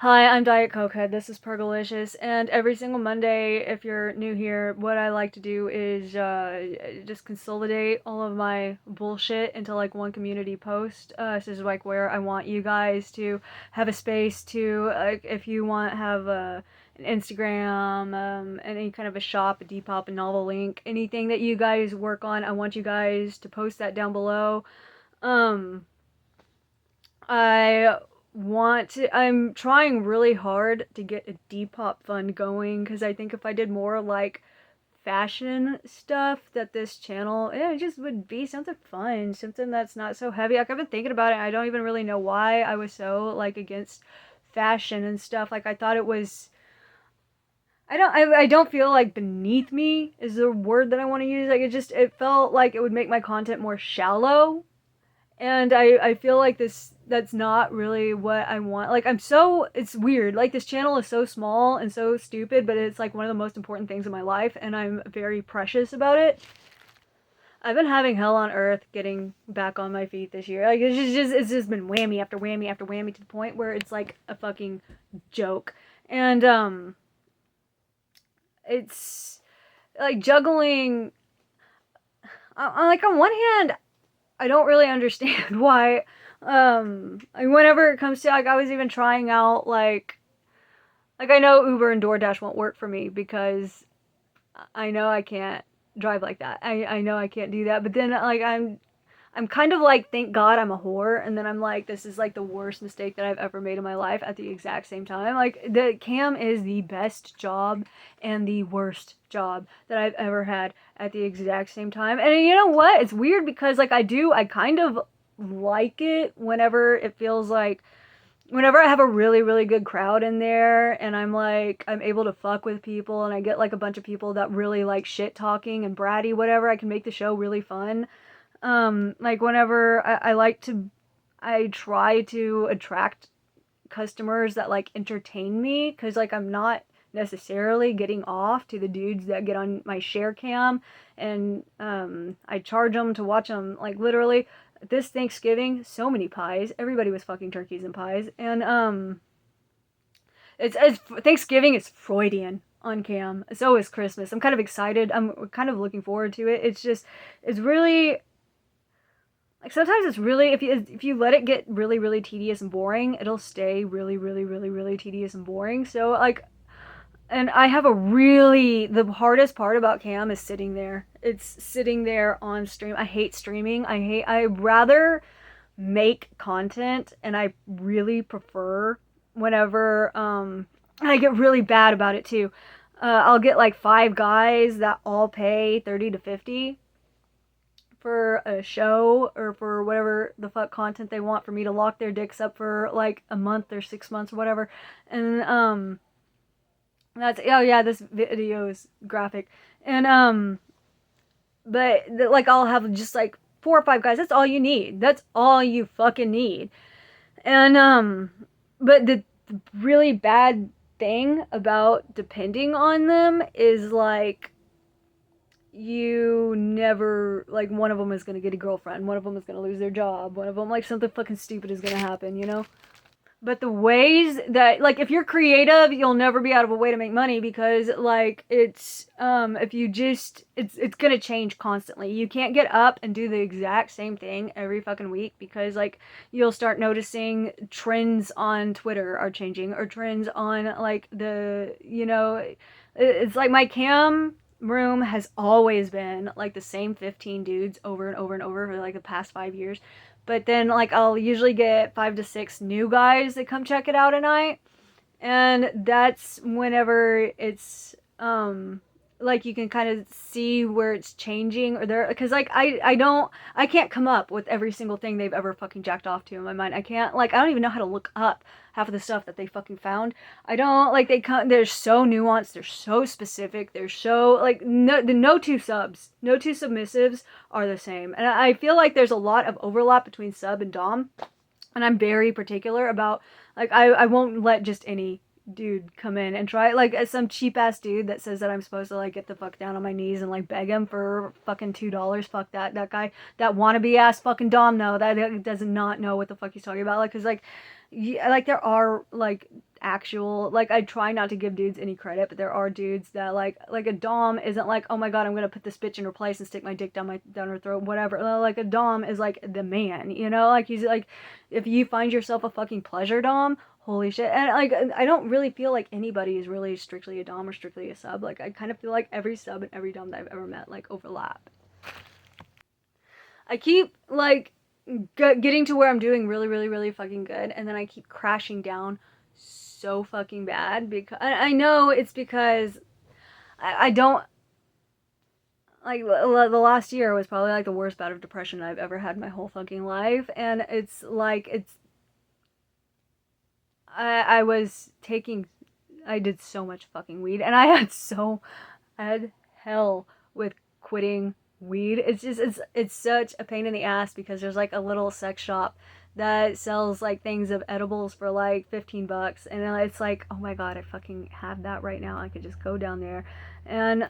Hi, I'm Diet Cokehead. This is Pergalicious, and every single Monday, if you're new here, what I like to do is just consolidate all of my bullshit into like one community post. This is like where I want you guys to have a space to, if you want, have an Instagram, any kind of a shop, a Depop, a novel link, anything that you guys work on. I want you guys to post that down below. Um, I I'm trying really hard to get a Depop fund going because I think if I did more like fashion stuff that this channel, it just would be something fun, something that's not so heavy. Like I've been thinking about it, and I don't even really know why I was so like against fashion and stuff. Like I thought it was, I don't feel like beneath me is the word that I want to use. Like it felt like it would make my content more shallow, and I feel like that's not really what I want. Like it's weird. Like this channel is so small and so stupid, but it's like one of the most important things in my life, and I'm very precious about it. I've been having hell on earth getting back on my feet this year. Like it's just been whammy after whammy after whammy to the point where it's like a fucking joke. And it's like juggling. Like on one hand, I don't really understand why. Whenever it comes to like, I was even trying out like I know Uber and DoorDash won't work for me because I know I can't drive like that. I know I can't do that. But then like I'm kind of like, thank God I'm a whore, and then I'm like, this is like the worst mistake that I've ever made in my life at the exact same time. Like the cam is the best job and the worst job that I've ever had at the exact same time. And you know what? It's weird because like I kind of like it whenever it feels like whenever I have a really, really good crowd in there and I'm able to fuck with people and I get like a bunch of people that really like shit talking and bratty, whatever, I can make the show really fun. Like whenever I try to attract customers that like entertain me because like I'm not necessarily getting off to the dudes that get on my share cam, and I charge them to watch them. Like literally this Thanksgiving, so many pies, everybody was fucking turkeys and pies, and it's Thanksgiving is Freudian on cam, so is Christmas. I'm kind of excited, I'm kind of looking forward to it. It's really like sometimes it's really, if you let it get really really tedious and boring, it'll stay really really really really tedious and boring. So like, and I have a really, the hardest part about cam is sitting there. It's sitting there on stream. I hate streaming. I rather make content, and I really prefer whenever I get really bad about it too. I'll get like five guys that all pay 30 to 50 for a show or for whatever the fuck content they want for me to lock their dicks up for like a month or 6 months or whatever. And that's, oh yeah, this video is graphic. And but like I'll have just like four or five guys. That's all you need. That's all you fucking need. And but the really bad thing about depending on them is like you never, like, one of them is gonna get a girlfriend, one of them is gonna lose their job, one of them, like, something fucking stupid is gonna happen, you know? But the ways that, like, if you're creative, you'll never be out of a way to make money because, like, if you just, it's gonna change constantly. You can't get up and do the exact same thing every fucking week because, like, you'll start noticing trends on Twitter are changing or trends on, like, it's like my cam room has always been, like, the same 15 dudes over and over and over for, like, the past 5 years. But then like I'll usually get 5 to 6 new guys that come check it out a night. And that's whenever it's like you can kind of see where it's changing or there, because like I can't come up with every single thing they've ever fucking jacked off to in my mind. I can't, like, I don't even know how to look up half of the stuff that they fucking found. I don't, like, they're so nuanced, they're so specific, they're so like, no two subs, no two submissives are the same. And I feel like there's a lot of overlap between sub and dom, and I'm very particular about, like, I won't let just any dude come in and try, like, some cheap ass dude that says that I'm supposed to like get the fuck down on my knees and like beg him for fucking $2. Fuck that guy, that wannabe ass fucking dom, no, that does not know what the fuck he's talking about. Like, cause like, yeah, like there are like actual, like, I try not to give dudes any credit, but there are dudes that like a dom isn't like, oh my god, I'm gonna put this bitch in her place and stick my dick down her throat, whatever. Like a dom is like the man, you know, like he's like, if you find yourself a fucking pleasure dom, holy shit. And like, I don't really feel like anybody is really strictly a dom or strictly a sub. Like, I kind of feel like every sub and every dom that I've ever met like overlap. I keep like getting to where I'm doing really, really, really fucking good, and then I keep crashing down so fucking bad because I know it's because I don't like the last year was probably like the worst bout of depression I've ever had in my whole fucking life, and it's like I was taking I did so much fucking weed, and I had hell with quitting weed. It's just it's such a pain in the ass because there's like a little sex shop that sells like things of edibles for like $15, and it's like, oh my god, I fucking have that right now. I could just go down there, and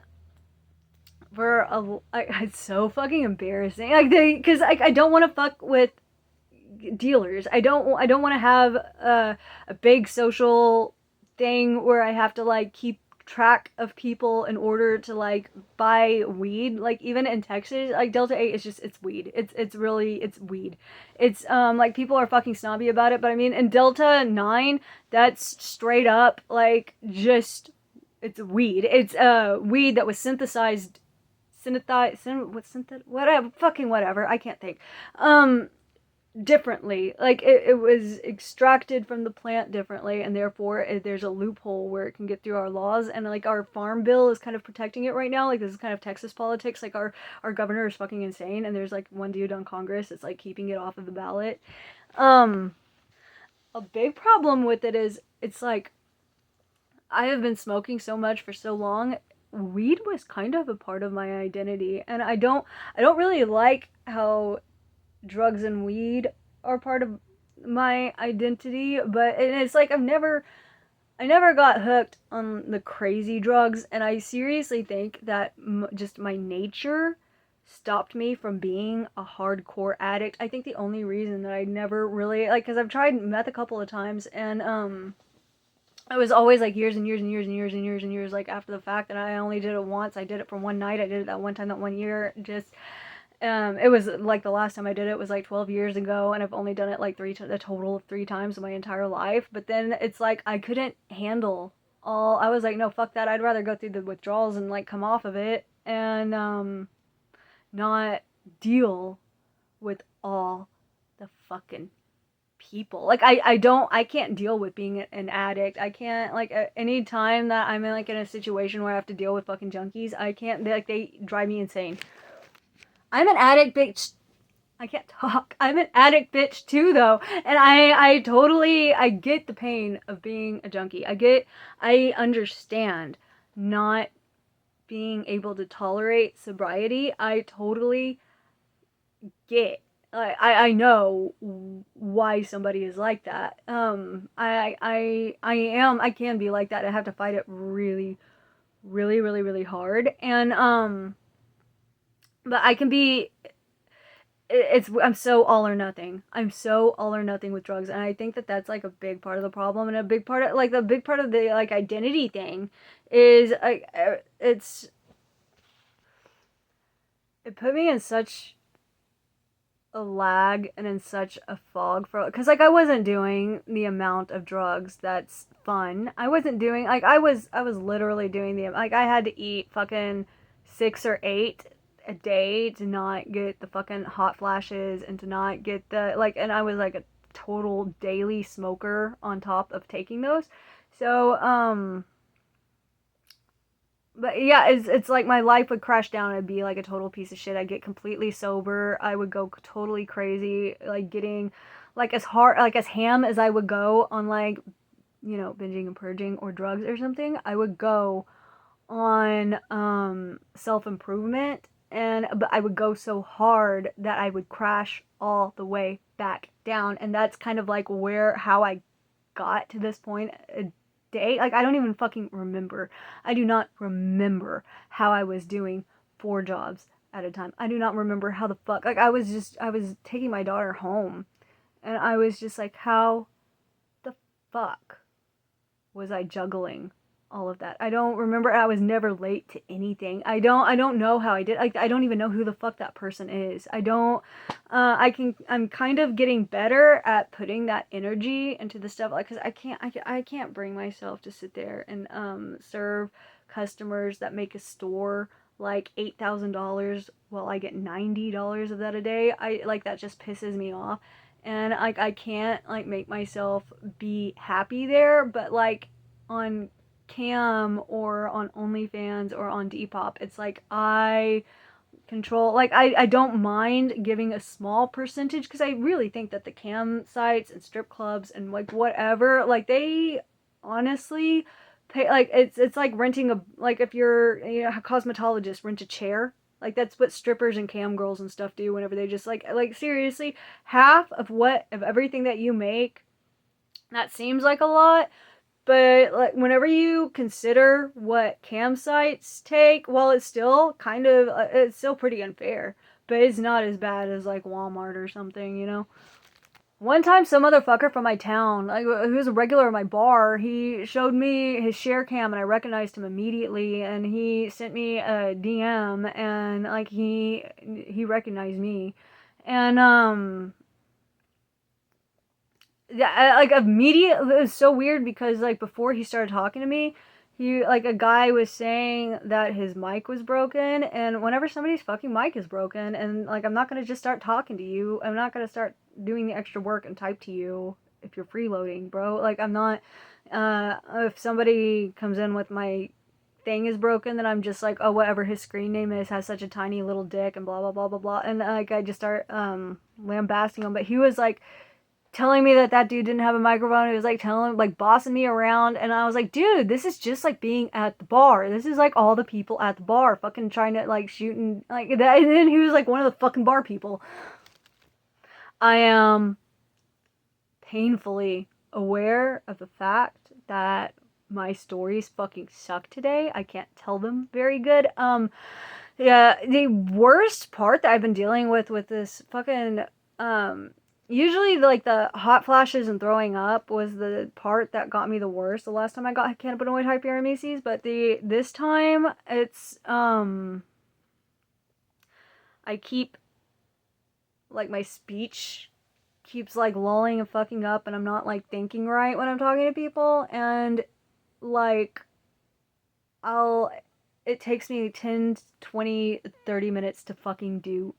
it's so fucking embarrassing. Like because I don't want to fuck with dealers. I don't want to have a big social thing where I have to like keep track of people in order to like buy weed. Like even in Texas, like Delta 8 is just it's weed. It's really it's weed. It's like people are fucking snobby about it, but I mean in Delta 9, that's straight up like just it's weed. It's weed that was whatever fucking whatever. I can't think. Differently, like it was extracted from the plant differently, and therefore there's a loophole where it can get through our laws, and like our farm bill is kind of protecting it right now. Like this is kind of Texas politics. Like our governor is fucking insane, and there's like one dude on Congress that's like keeping it off of the ballot. A big problem with it is it's like I have been smoking so much for so long. Weed was kind of a part of my identity, and I don't really like how drugs and weed are part of my identity, but it's like I never got hooked on the crazy drugs, and I seriously think that just my nature stopped me from being a hardcore addict. I think the only reason that I never really like, because I've tried meth a couple of times, and it was always like years and years and years and years and years and years like after the fact, and I only did it once. I did it for one night. I did it that one time, that one year. Just it was like the last time I did it was like 12 years ago, and I've only done it like a total of 3 times in my entire life. But then it's like I couldn't handle all. I was like, no, fuck that. I'd rather go through the withdrawals and like come off of it and not deal with all the fucking people. Like I can't deal with being an addict. I can't like any time that I'm in like in a situation where I have to deal with fucking junkies, I can't they drive me insane. I'm an addict, bitch. I can't talk. I'm an addict, bitch, too, though, and I totally, I get the pain of being a junkie. I understand not being able to tolerate sobriety. I totally get. I know why somebody is like that. I can be like that. I have to fight it really, really, really, really hard, and but I can be I'm so all or nothing. I'm so all or nothing with drugs, and I think that that's like a big part of the problem, and a big part of like the big part of the like identity thing is like it put me in such a lag and in such a fog for because like I wasn't doing the amount of drugs that's fun. I wasn't doing like I was literally doing the like I had to eat fucking 6 or 8 a day to not get the fucking hot flashes and to not get the like, and I was like a total daily smoker on top of taking those. So but yeah, it's like my life would crash down. I'd be like a total piece of shit. I'd get completely sober. I would go totally crazy, like getting like as hard like as ham as I would go on like, you know, binging and purging or drugs or something. I would go on self-improvement, and but I would go so hard that I would crash all the way back down, and that's kind of like where how I got to this point a day. Like I don't even fucking remember. I do not remember how I was doing 4 jobs at a time. I do not remember how the fuck like I was taking my daughter home, and I was just like, how the fuck was I juggling all of that? I don't remember. I was never late to anything. I don't know how I did. I don't even know who the fuck that person is. I don't I'm kind of getting better at putting that energy into the stuff, like, cuz I can't bring myself to sit there and serve customers that make a store like $8,000 while I get $90 of that a day. I like that just pisses me off. And like I can't like make myself be happy there, but like on Cam or on OnlyFans or on Depop, it's like I control, like I don't mind giving a small percentage, because I really think that the cam sites and strip clubs and like whatever, like they honestly pay, like it's like renting a, like if you're, you know, a cosmetologist, rent a chair. Like that's what strippers and cam girls and stuff do whenever they just like seriously, half of what of everything that you make, that seems like a lot, but like whenever you consider what campsites take, well, it's still kind of it's still pretty unfair, but it's not as bad as like Walmart or something, you know. One time, some motherfucker from my town, like who was a regular at my bar, he showed me his share cam, and I recognized him immediately. And he sent me a DM, and like he recognized me, and yeah, like immediately, it was so weird because like before he started talking to me, he, like, a guy was saying that his mic was broken, and whenever somebody's fucking mic is broken, and like I'm not gonna just start talking to you, I'm not gonna start doing the extra work and type to you if you're freeloading, bro. Like I'm not. If somebody comes in with my thing is broken, then I'm just like, oh, whatever his screen name is has such a tiny little dick and blah blah blah blah blah, and like I just start lambasting him. But he was like telling me that that dude didn't have a microphone. He was like telling, like bossing me around, and I was like, dude, this is just like being at the bar. This is like all the people at the bar fucking trying to like shoot and like that. And then he was like one of the fucking bar people. I am painfully aware of the fact that my stories fucking suck today. I can't tell them very good. Yeah, the worst part that I've been dealing with this fucking usually like the hot flashes and throwing up was the part that got me the worst the last time I got cannabinoid hyperemesis, but this time it's I keep, like, my speech keeps like lulling and fucking up, and I'm not like thinking right when I'm talking to people, and like I'll it takes me 10, 20, 30 minutes to fucking do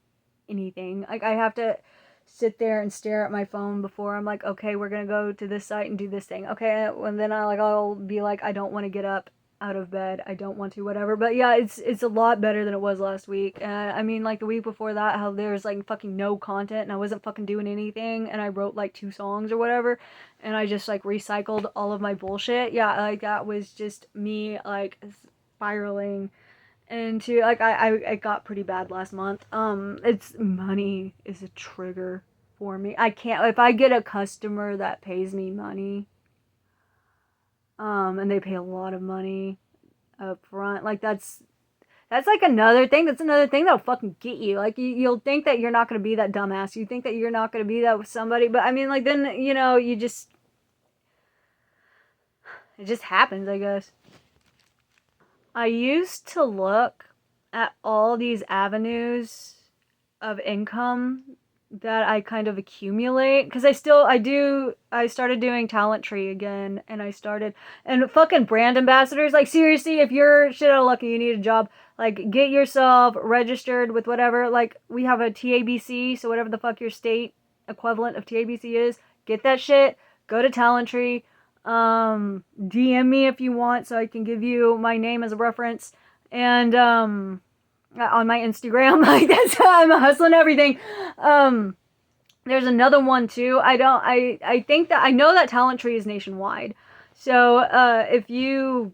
anything. Like I have to sit there and stare at my phone before I'm like, okay, we're gonna go to this site and do this thing. Okay, and then I'll be like, I don't want to get up out of bed. I don't want to, whatever. But yeah, it's a lot better than it was last week. I mean, like the week before that, how there was like fucking no content and I wasn't fucking doing anything, and I wrote like 2 songs or whatever, and I just like recycled all of my bullshit. Yeah, like that was just me like spiraling into like I got pretty bad last month. It's money is a trigger for me. I can't, if I get a customer that pays me money, and they pay a lot of money up front, like that's like another thing. That's another thing that'll fucking get you. Like you'll think that you're not gonna be that dumbass. You think that you're not gonna be that with somebody, but I mean, like then you know you just it just happens, I guess. I used to look at all these avenues of income that I kind of accumulate, because I started doing Talent Tree again, and I started, and fucking brand ambassadors, like seriously, if you're shit out of luck and you need a job, like get yourself registered with whatever, like we have a TABC, so whatever the fuck your state equivalent of TABC is, get that shit, go to Talent Tree, DM me if you want so I can give you my name as a reference, and on my Instagram, like that's how I'm hustling everything. There's another one too. I think that I know that Talent Tree is nationwide, so if you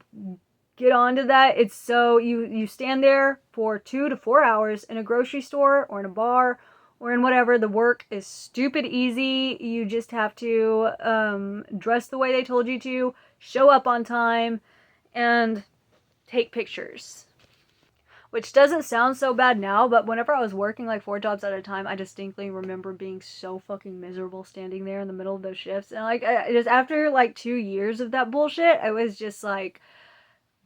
get onto that, it's so you stand there for 2 to 4 hours in a grocery store or in a bar or in whatever. The work is stupid easy. You just have to dress the way they told you to, show up on time, and take pictures. which doesn't sound so bad now, but whenever I was working like 4 jobs at a time, I distinctly remember being so fucking miserable standing there in the middle of those shifts. And like, just after like 2 years of that bullshit, I was just like,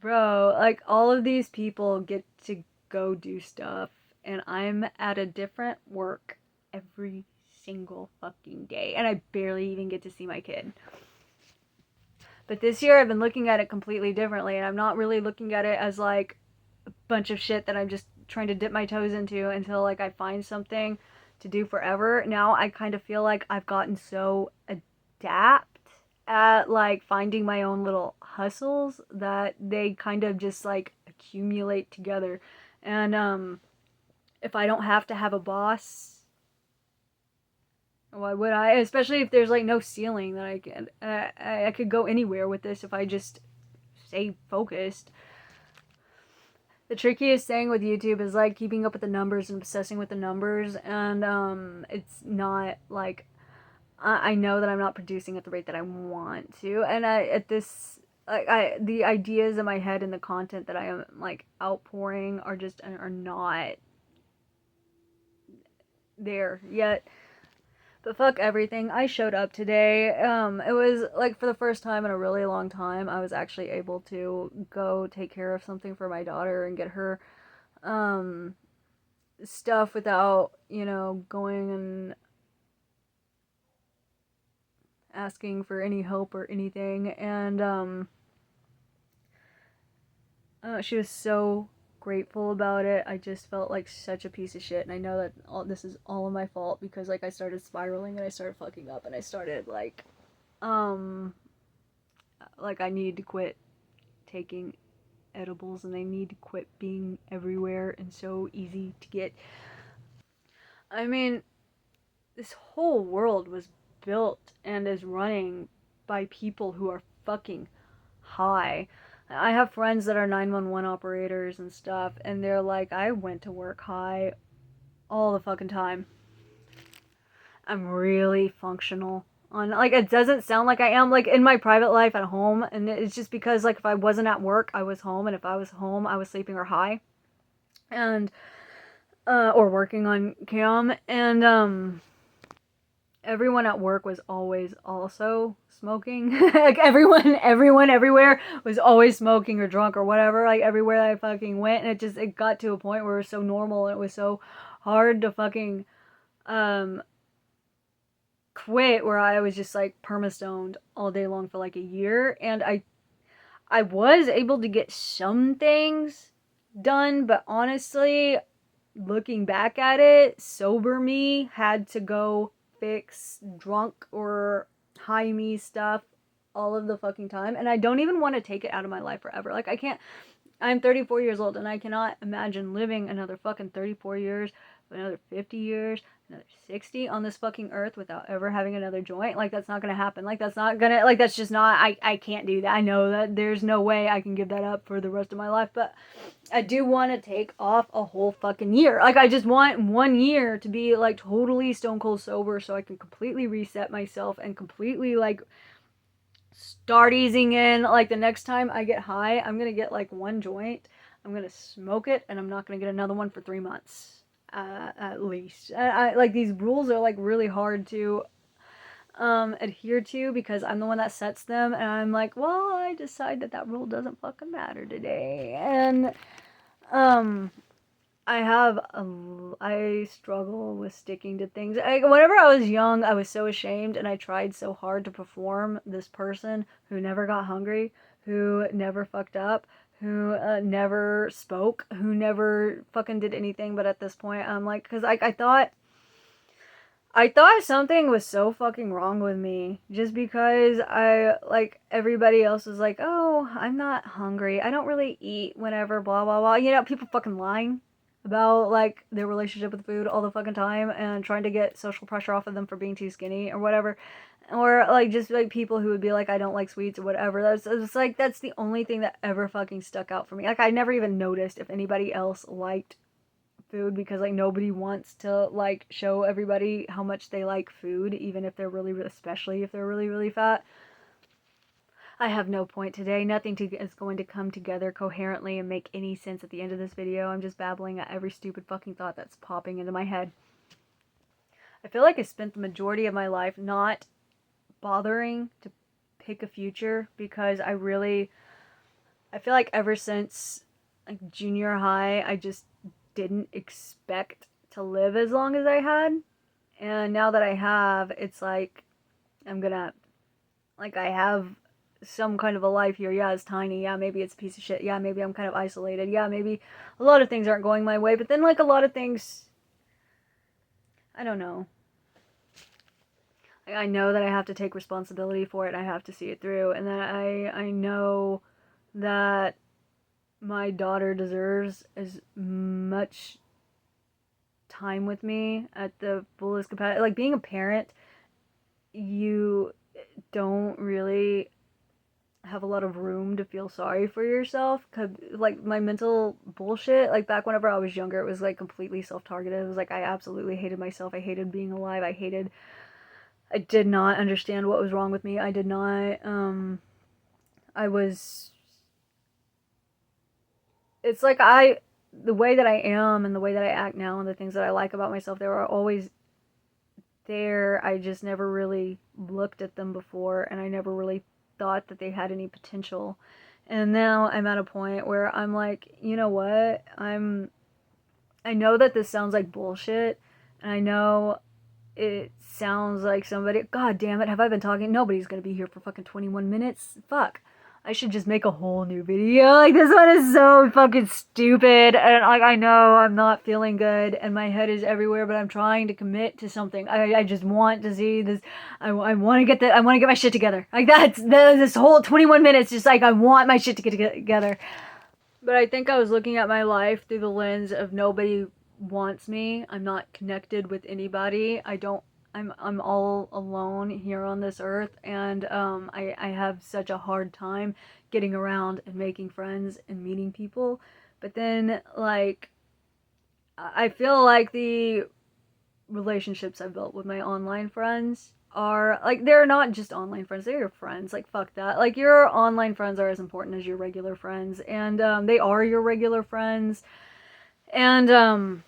bro, like all of these people get to go do stuff, and I'm at a different work every single fucking day, and I barely even get to see my kid. But this year I've been looking at it completely differently, and I'm not really looking at it as like a bunch of shit that I'm just trying to dip my toes into until like I find something to do forever. Now I kind of feel like I've gotten so adapt at like finding my own little hustles that they kind of just like accumulate together. And if I don't have to have a boss, why would I? Especially if there's like no ceiling that I can. I could go anywhere with this if I just stay focused. The trickiest thing with YouTube is like keeping up with the numbers and obsessing with the numbers, and it's not like I know that I'm not producing at the rate that I want to, and the ideas in my head and the content that I am like outpouring are just are not there yet. But fuck everything. I showed up today. It was like for the first time in a really long time, I was actually able to go take care of something for my daughter and get her um stuff without, going and asking for any help or anything. And she was so grateful about it. I just felt like such a piece of shit, and I know that this is all of my fault because like I started spiraling and I started fucking up and I started um like I need to quit taking edibles and I need to quit being everywhere and so easy to get. I mean, this whole world was built and is running by people who are fucking high. I have friends that are 911 operators and stuff, and they're like, I went to work high all the fucking time. I'm really functional. On like it doesn't sound like I am like in my private life at home, and it's just because like if I wasn't at work, I was home, and if I was home, I was sleeping or high, and or working on cam, and everyone at work was always also smoking. Like everyone everywhere was always smoking or drunk or whatever. Like everywhere I fucking went, and it got to a point where it was so normal and it was so hard to fucking um quit, where I was just like perma-stoned all day long for like a year, and I was able to get some things done, but honestly, looking back at it, sober me had to go fix drunk or high me stuff all of the fucking time, and I don't even want to take it out of my life forever. Like I can't. I'm 34 years old, and I cannot imagine living another fucking 34 years, another 50 years, another 60 on this fucking earth without ever having another joint. Like, that's not gonna happen. Like, that's not gonna, like, that's just not, I can't do that. I know that there's no way I can give that up for the rest of my life, but I do want to take off a whole fucking year. Like, I just want 1 year to be, like, totally stone cold sober so I can completely reset myself and completely, like, start easing in. Like the next time I get high, I'm gonna get like one joint, I'm gonna smoke it, and I'm not gonna get another one for 3 months, at least. Like these rules are like really hard to adhere to because I'm the one that sets them, and I'm like, well, I decide that rule doesn't fucking matter today. And um I struggle with sticking to things. Whenever I was young, I was so ashamed, and I tried so hard to perform this person who never got hungry, who never fucked up, who never spoke, who never fucking did anything. But at this point, I'm like, because I thought something was so fucking wrong with me just because like, everybody else was like, oh, I'm not hungry. I don't really eat whenever, blah, blah, blah. People fucking lying about, like, their relationship with food all the fucking time and trying to get social pressure off of them for being too skinny or whatever. Or, like, just, like, people who would be like, I don't like sweets or whatever. It's like, that's the only thing that ever fucking stuck out for me. Like, I never even noticed if anybody else liked food because like nobody wants to like show everybody how much they like food, even if they're really, especially if they're really, really fat. I have no point today. Nothing is going to come together coherently and make any sense at the end of this video. I'm just babbling at every stupid fucking thought that's popping into my head. I feel like I spent the majority of my life not bothering to pick a future because I feel like ever since like junior high, I just didn't expect to live as long as I had. And now that I have, it's like I have some kind of a life here. Yeah, it's tiny. Yeah, maybe it's a piece of shit. Yeah, maybe I'm kind of isolated. Yeah, maybe a lot of things aren't going my way. But then, like, a lot of things, I don't know. I know that I have to take responsibility for it. I have to see it through. And that I know that my daughter deserves as much time with me at the fullest capacity. Like, being a parent, you don't really have a lot of room to feel sorry for yourself, cause like my mental bullshit, like back whenever I was younger, it was like completely self-targeted. It was like I absolutely hated myself. I hated being alive. I did not understand what was wrong with me. I did not I was it's like the way that I am and the way that I act now and the things that I like about myself, they were always there. I just never really looked at them before, and I never really thought that they had any potential. And now I'm at a point where I'm like, you know what? I know that this sounds like bullshit, and I know it sounds like somebody, god damn it, have I been talking? Nobody's gonna be here for fucking 21 minutes. Fuck. I should just make a whole new video. Like, this one is so fucking stupid. And, like, I know I'm not feeling good and my head is everywhere, but I'm trying to commit to something. I just want to see this. I want to I want to get my shit together. Like, this whole 21 minutes, just like, I want my shit to get together. But I think I was looking at my life through the lens of nobody wants me. I'm not connected with anybody. I'm all alone here on this earth, and I have such a hard time getting around and making friends and meeting people. But then, like, I feel like the relationships I've built with my online friends are like, they're not just online friends, they're your friends. Like, fuck that. Like, your online friends are as important as your regular friends, and they are your regular friends. And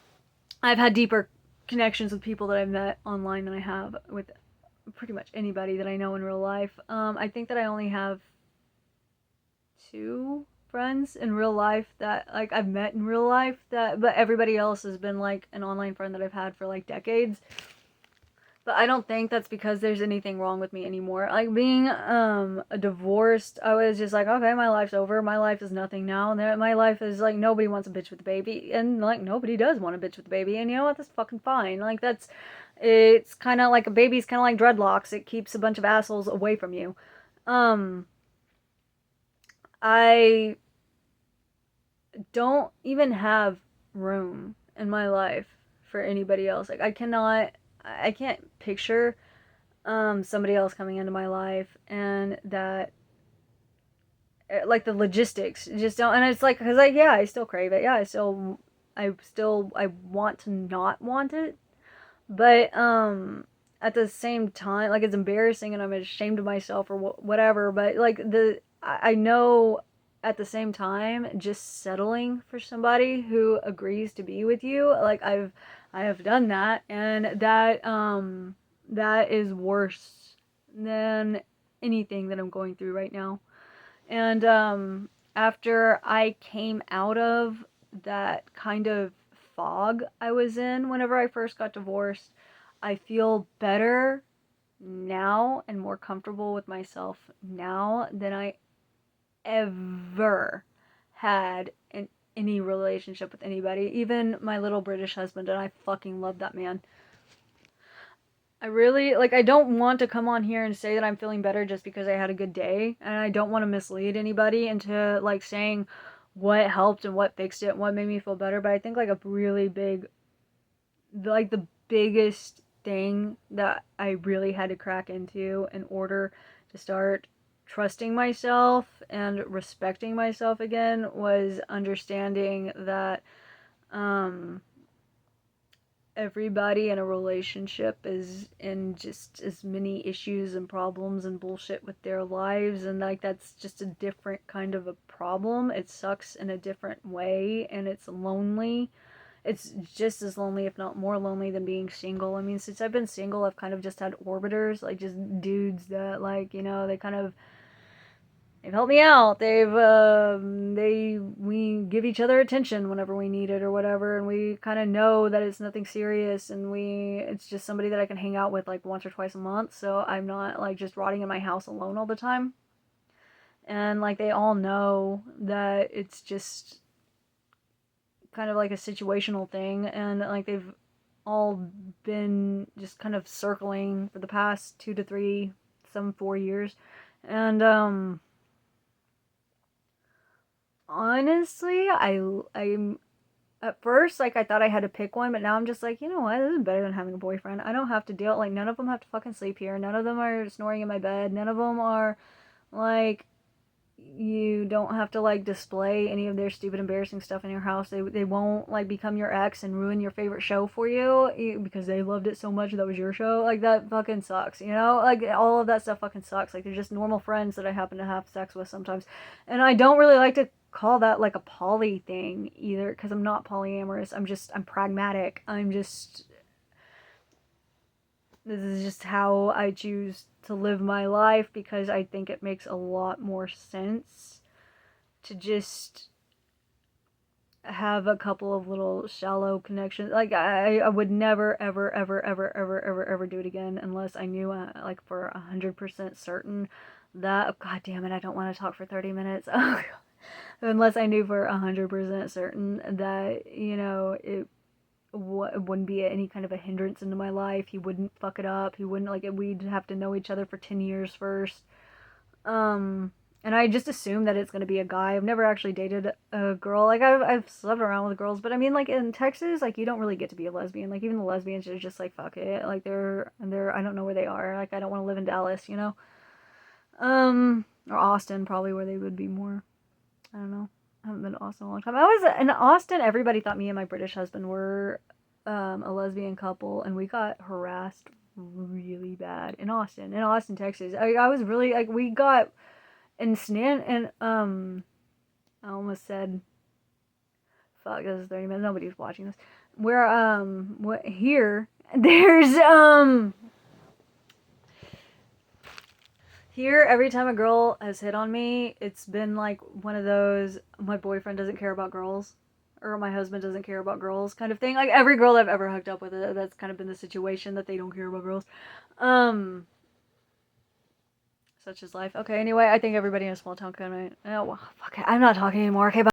I've had deeper connections with people that I've met online than I have with pretty much anybody that I know in real life. I think that I only have 2 friends in real life that like I've met in real life, but everybody else has been like an online friend that I've had for like decades. But I don't think that's because there's anything wrong with me anymore. Like, being divorced, I was just like, okay, my life's over. My life is nothing now. And my life is like, nobody wants a bitch with a baby, and like nobody does want a bitch with a baby. And you know what? That's fucking fine. Like, it's kind of like a baby's kind of like dreadlocks. It keeps a bunch of assholes away from you. I don't even have room in my life for anybody else. Like, I can't picture somebody else coming into my life, and that like the logistics just don't. And it's like, because like, yeah, I still crave it. Yeah, I want to not want it, but at the same time, like, it's embarrassing and I'm ashamed of myself or whatever. But like, I know at the same time, just settling for somebody who agrees to be with you, like, I have done that, and that is worse than anything that I'm going through right now. And after I came out of that kind of fog I was in whenever I first got divorced, I feel better now and more comfortable with myself now than I ever had in any relationship with anybody. Even my little British husband, and I fucking love that man. I really, like, I don't want to come on here and say that I'm feeling better just because I had a good day, and I don't want to mislead anybody into, like, saying what helped and what fixed it and what made me feel better. But I think, like, a really big, like, the biggest thing that I really had to crack into in order to start trusting myself and respecting myself again was understanding that everybody in a relationship is in just as many issues and problems and bullshit with their lives, and like that's just a different kind of a problem. It sucks in a different way, and it's lonely. It's just as lonely, if not more lonely, than being single. I mean, since I've been single, I've kind of just had orbiters, like just dudes that, like, you know, they kind of they've helped me out. We give each other attention whenever we need it or whatever, and we kind of know that it's nothing serious, and it's just somebody that I can hang out with like once or twice a month, so I'm not like just rotting in my house alone all the time. And like they all know that it's just kind of like a situational thing, and like they've all been just kind of circling for the past 2 to 3, some 4 years, and honestly, I'm at first like I thought I had to pick one, but now I'm just like, you know what? This is better than having a boyfriend. I don't have to deal like none of them have to fucking sleep here. None of them are snoring in my bed. None of them are like you don't have to like display any of their stupid embarrassing stuff in your house. They won't like become your ex and ruin your favorite show for you because they loved it so much that was your show. Like that fucking sucks, you know? Like all of that stuff fucking sucks. Like they're just normal friends that I happen to have sex with sometimes. And I don't really like to call that like a poly thing either because I'm not polyamorous. I'm pragmatic. This is just how I choose to live my life because I think it makes a lot more sense to just have a couple of little shallow connections. Like I would never ever ever ever ever ever ever do it again unless I knew like for 100% certain that oh, god damn it, I don't want to talk for 30 minutes. Oh, unless I knew for 100% certain that, you know, it wouldn't be any kind of a hindrance into my life. He wouldn't fuck it up. He wouldn't like we'd have to know each other for 10 years first. Um and I just assume that it's going to be a guy. I've never actually dated a girl. Like I've slept around with girls, but I mean like in Texas, like you don't really get to be a lesbian. Like even the lesbians are just like fuck it. Like they're I don't know where they are. Like I don't want to live in Dallas, you know. Or Austin probably where they would be more. I don't know. I haven't been to Austin in a long time. I was in Austin. Everybody thought me and my British husband were a lesbian couple, and we got harassed really bad in Austin, Texas. I was really like we got in Snan and I almost said fuck. This is 30 minutes. Nobody's watching this. Where what here? There's Here, every time a girl has hit on me, it's been like one of those my boyfriend doesn't care about girls or my husband doesn't care about girls kind of thing. Like every girl I've ever hooked up with, that's kind of been the situation that they don't care about girls. Um, Such is life. Okay, anyway, I think everybody in a small town kind of. Oh, well, fuck it. I'm not talking anymore. Okay, bye.